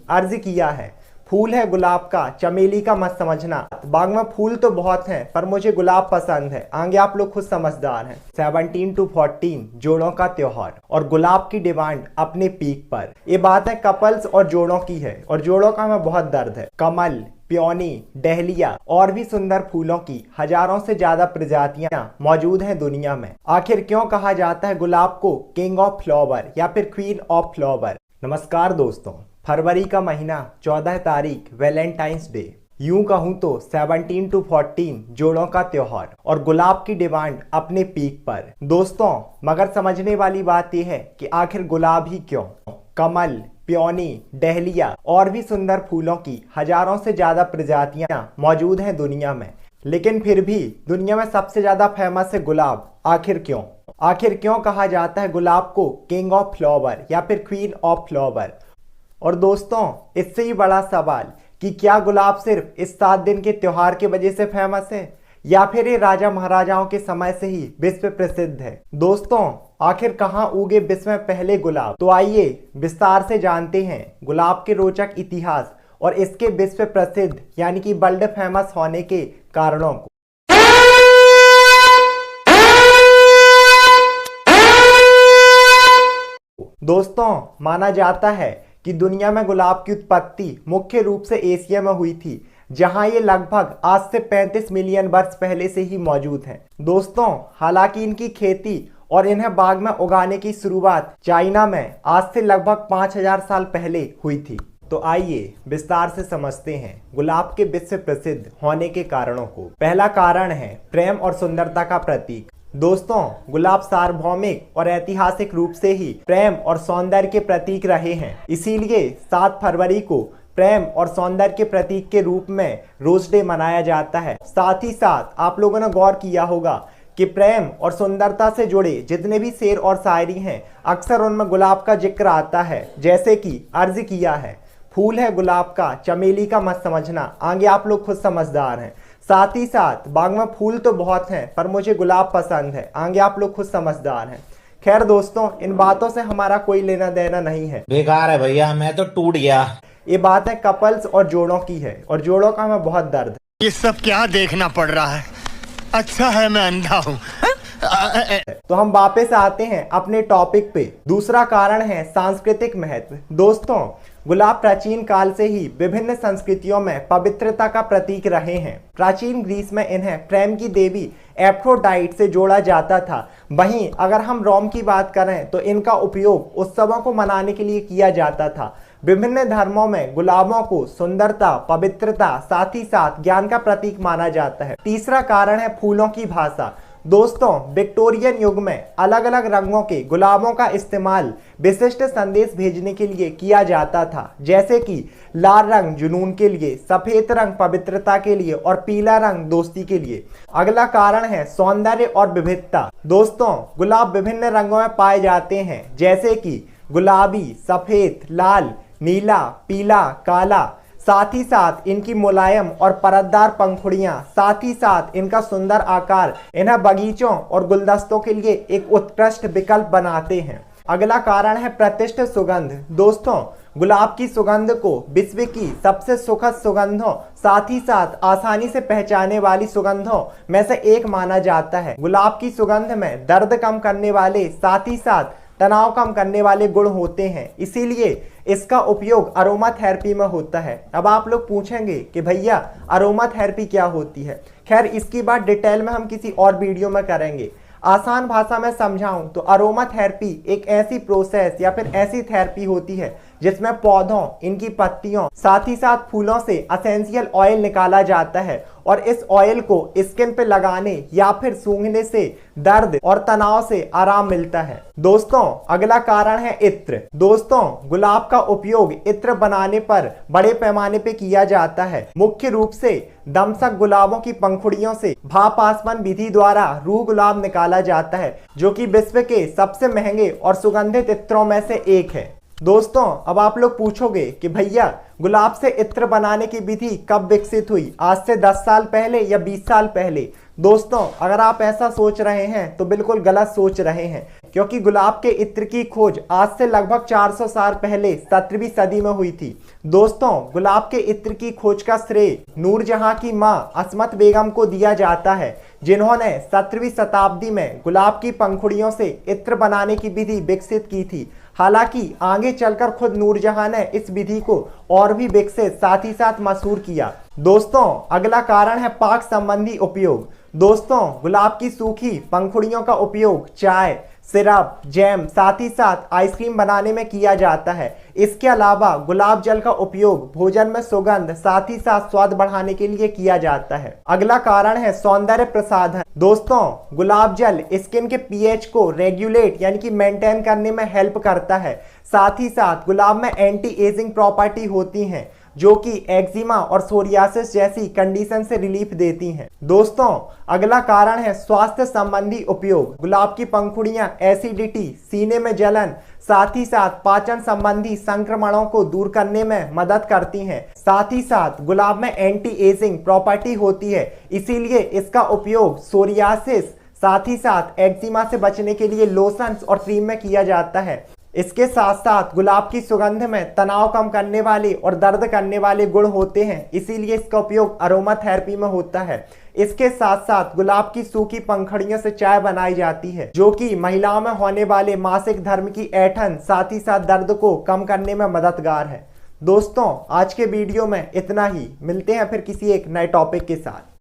अर्ज किया है। फूल है गुलाब का, चमेली का मत समझना। बाग में फूल तो बहुत हैं पर मुझे गुलाब पसंद है। आगे आप लोग खुद समझदार हैं। 17 to 14 जोड़ों का त्योहार और गुलाब की डिमांड अपने पीक पर। ये बात है कपल्स और जोड़ों की है और जोड़ों का हमें बहुत दर्द है। कमल, प्योनी, डहलिया और भी सुंदर फूलों की हजारों से ज्यादा प्रजातियां मौजूद हैं दुनिया में। आखिर क्यों कहा जाता है गुलाब को किंग ऑफ फ्लावर या फिर क्वीन ऑफ फ्लावर? नमस्कार दोस्तों, फरवरी का महीना 14 तारीख वैलेंटाइंस डे, यूं कहूं तो 17 to 14 जोड़ों का त्योहार और गुलाब की डिमांड अपने पीक पर। दोस्तों, मगर समझने वाली बात यह है कि आखिर गुलाब ही क्यों? कमल, प्योनी, डहलिया और भी सुंदर फूलों की हजारों से ज्यादा प्रजातियां मौजूद हैं दुनिया में, लेकिन फिर भी दुनिया में सबसे ज्यादा फेमस है गुलाब। आखिर क्यों? आखिर क्यों कहा जाता है गुलाब को किंग ऑफ फ्लावर या फिर क्वीन ऑफ फ्लावर? और दोस्तों, इससे ही बड़ा सवाल कि क्या गुलाब सिर्फ इस 7 दिन के त्योहार की वजह से फेमस है या फिर ये राजा महाराजाओं के समय से ही विश्व प्रसिद्ध है? दोस्तों, आखिर कहाँ उगे विश्व में पहले गुलाब? तो आइए विस्तार से जानते हैं गुलाब के रोचक इतिहास और इसके विश्व प्रसिद्ध यानी कि वर्ल्ड फेमस होने के कारणों को। दोस्तों, माना जाता है कि दुनिया में गुलाब की उत्पत्ति मुख्य रूप से एशिया में हुई थी, जहां ये लगभग आज से 35 मिलियन वर्ष पहले से ही मौजूद हैं। दोस्तों, हालांकि इनकी खेती और इन्हें बाग में उगाने की शुरुआत चाइना में आज से लगभग 5000 साल पहले हुई थी। तो आइए विस्तार से समझते हैं गुलाब के विश्व प्रसिद्ध होने के कारणों को। पहला कारण है प्रेम और सुंदरता का प्रतीक। दोस्तों, गुलाब सार्वभौमिक और ऐतिहासिक रूप से ही प्रेम और सौंदर्य के प्रतीक रहे हैं। इसीलिए 7 फरवरी को प्रेम और सौंदर्य के प्रतीक के रूप में रोज डे मनाया जाता है। साथ ही साथ आप लोगों ने गौर किया होगा कि प्रेम और सुंदरता से जुड़े जितने भी शेर और शायरी हैं, अक्सर उनमें गुलाब का जिक्र आता है। जैसे कि अर्ज किया है, फूल है गुलाब का, चमेली का मत समझना। आगे आप लोग खुद समझदार हैं। साथ ही साथ बाग में फूल तो बहुत हैं पर मुझे गुलाब पसंद है। आगे आप लोग खुद समझदार हैं। खैर दोस्तों, इन बातों से हमारा कोई लेना देना नहीं है। बेकार है भैया, मैं तो टूट गया। ये बात है कपल्स और जोड़ों की है और जोड़ों का हमें बहुत दर्द है। ये सब क्या देखना पड़ रहा है? अच्छा है मैं अंधा हूँ। तो हम वापस आते हैं अपने टॉपिक पे। दूसरा कारण है सांस्कृतिक महत्व। दोस्तों, गुलाब प्राचीन काल से ही विभिन्न संस्कृतियों में पवित्रता का प्रतीक रहे हैं। प्राचीन ग्रीस में इन्हें प्रेम की देवी एफ्रोडाइट से जोड़ा जाता था। वहीं अगर हम रोम की बात करें तो इनका उपयोग उत्सवों को मनाने के लिए किया जाता था। विभिन्न धर्मों में गुलाबों को सुंदरता, पवित्रता, साथ ही साथ ज्ञान का प्रतीक माना जाता है। तीसरा कारण है फूलों की भाषा। दोस्तों, विक्टोरियन युग में अलग अलग रंगों के गुलाबों का इस्तेमाल विशिष्ट संदेश भेजने के लिए किया जाता था, जैसे कि लाल रंग जुनून के लिए, सफेद रंग पवित्रता के लिए और पीला रंग दोस्ती के लिए। अगला कारण है सौंदर्य और विविधता। दोस्तों, गुलाब विभिन्न रंगों में पाए जाते हैं, जैसे कि गुलाबी, सफेद, लाल, नीला, पीला, काला। साथ ही साथ इनकी मुलायम और परतदार पंखुड़ियां, साथ ही साथ इनका सुंदर आकार इन्हें बगीचों और गुलदस्तों के लिए एक उत्कृष्ट विकल्प बनाते हैं। अगला कारण है प्रतिष्ठित सुगंध। दोस्तों, गुलाब की सुगंध को विश्व की सबसे सुखद सुगंधों, साथ ही साथ आसानी से पहचाने वाली सुगंधों में से एक माना जाता है। गुलाब की सुगंध में दर्द कम करने वाले, साथ ही साथ तनाव कम करने वाले गुण होते हैं, इसीलिए इसका उपयोग अरोमा थेरेपी में होता है। अब आप लोग पूछेंगे कि भैया अरोमा थेरेपी क्या होती है? खैर, इसकी बात डिटेल में हम किसी और वीडियो में करेंगे। आसान भाषा में समझाऊं तो अरोमा थेरेपी एक ऐसी प्रोसेस या फिर ऐसी थेरेपी होती है जिसमें पौधों, इनकी पत्तियों, साथ ही साथ फूलों से एसेंशियल ऑयल निकाला जाता है और इस ऑयल को स्किन पे लगाने या फिर सूंघने से दर्द और तनाव से आराम मिलता है। दोस्तों, अगला कारण है इत्र। दोस्तों, गुलाब का उपयोग इत्र बनाने पर बड़े पैमाने पे किया जाता है। मुख्य रूप से दमसक गुलाबों की पंखुड़ियों से भाप आसमान विधि द्वारा रूह गुलाब निकाला जाता है, जो कि विश्व के सबसे महंगे और सुगंधित इत्रों में से एक है। दोस्तों, अब आप लोग पूछोगे कि भैया गुलाब से इत्र बनाने की विधि कब विकसित हुई? आज से 10 साल पहले या 20 साल पहले? दोस्तों, अगर आप ऐसा सोच रहे हैं तो बिल्कुल गलत सोच रहे हैं, क्योंकि गुलाब के इत्र की खोज आज से लगभग 400 साल पहले 17वीं सदी में हुई थी। दोस्तों, गुलाब के इत्र की खोज का श्रेय नूरजहां की मां असमत बेगम को दिया जाता है, जिन्होंने 17वीं शताब्दी में गुलाब की पंखुड़ियों से इत्र बनाने की विधि विकसित की थी। हालांकि आगे चलकर खुद नूरजहां ने इस विधि को और भी विकसित साथ ही साथ मशहूर किया। दोस्तों, अगला कारण है पाक संबंधी उपयोग। दोस्तों, गुलाब की सूखी पंखुड़ियों का उपयोग चाय, सिरप, जैम साथ ही साथ आइसक्रीम बनाने में किया जाता है। इसके अलावा गुलाब जल का उपयोग भोजन में सुगंध साथ ही साथ स्वाद बढ़ाने के लिए किया जाता है। अगला कारण है सौंदर्य प्रसाधन। दोस्तों, गुलाब जल स्किन के पीएच को रेगुलेट यानी कि मेंटेन करने में हेल्प करता है। साथ ही साथ गुलाब में एंटी एजिंग प्रॉपर्टी होती हैं, जो कि एक्जिमा और सोरियासिस जैसी कंडीशन से रिलीफ देती हैं। दोस्तों, अगला कारण है स्वास्थ्य संबंधी उपयोग। गुलाब की पंखुड़ियां एसिडिटी, सीने में जलन, साथ ही साथ पाचन संबंधी संक्रमणों को दूर करने में मदद करती हैं। साथ ही साथ गुलाब में एंटी एजिंग प्रॉपर्टी होती है, इसीलिए इसका उपयोग सोरियासिस साथ ही साथ एक्जिमा से बचने के लिए लोशंस और क्रीम में किया जाता है। इसके साथ साथ गुलाब की सुगंध में तनाव कम करने वाले और दर्द करने वाले गुण होते हैं, इसीलिए इसका उपयोग अरोमा थेरेपी में होता है। इसके साथ साथ गुलाब की सूखी पंखुड़ियों से चाय बनाई जाती है, जो कि महिलाओं में होने वाले मासिक धर्म की ऐंठन साथ ही साथ दर्द को कम करने में मददगार है। दोस्तों, आज के वीडियो में इतना ही। मिलते हैं फिर किसी एक नए टॉपिक के साथ।